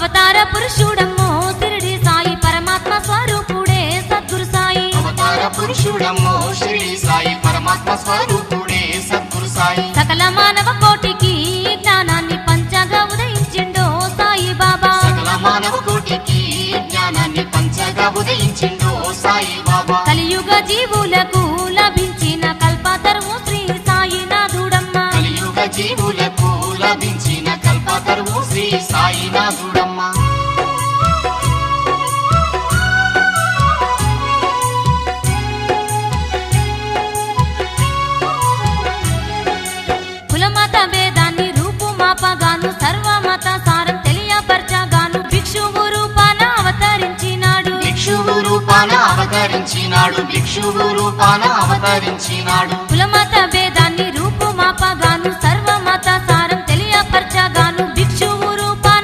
అవతార పురుషుడమ్మో షిరిడి సాయి పరమాత్మ స్వరూపుడే సద్గురు సాయి అవతార పురుషుడమ్మో షిరిడి సాయి పరమాత్మ స్వరూపుడే సద్గురు సాయి సకల మానవ కోటికి జ్ఞానాన్ని పంచగా ఉదయించిండో సాయి బాబా సకల మానవ కోటికి జ్ఞానాన్ని పంచగా ఉదయించిండో సాయి బాబా కలియుగ జీవులకు లభించిన కల్పతరువు శ్రీ సాయినాథుడమ్మ కలియుగ జీవులకు లభించిన కల్పతరువు శ్రీ సాయినాథుడమ్మ కులమత భేదాన్ని రూపుమాపగాను సర్వమత సారం తెలియపరచగాను భిక్షువు రూపాన అవతరించినాడు భిక్షువు రూపాన అవతరించినాడు భిక్షువు రూపాన అవతరించినాడు కులమత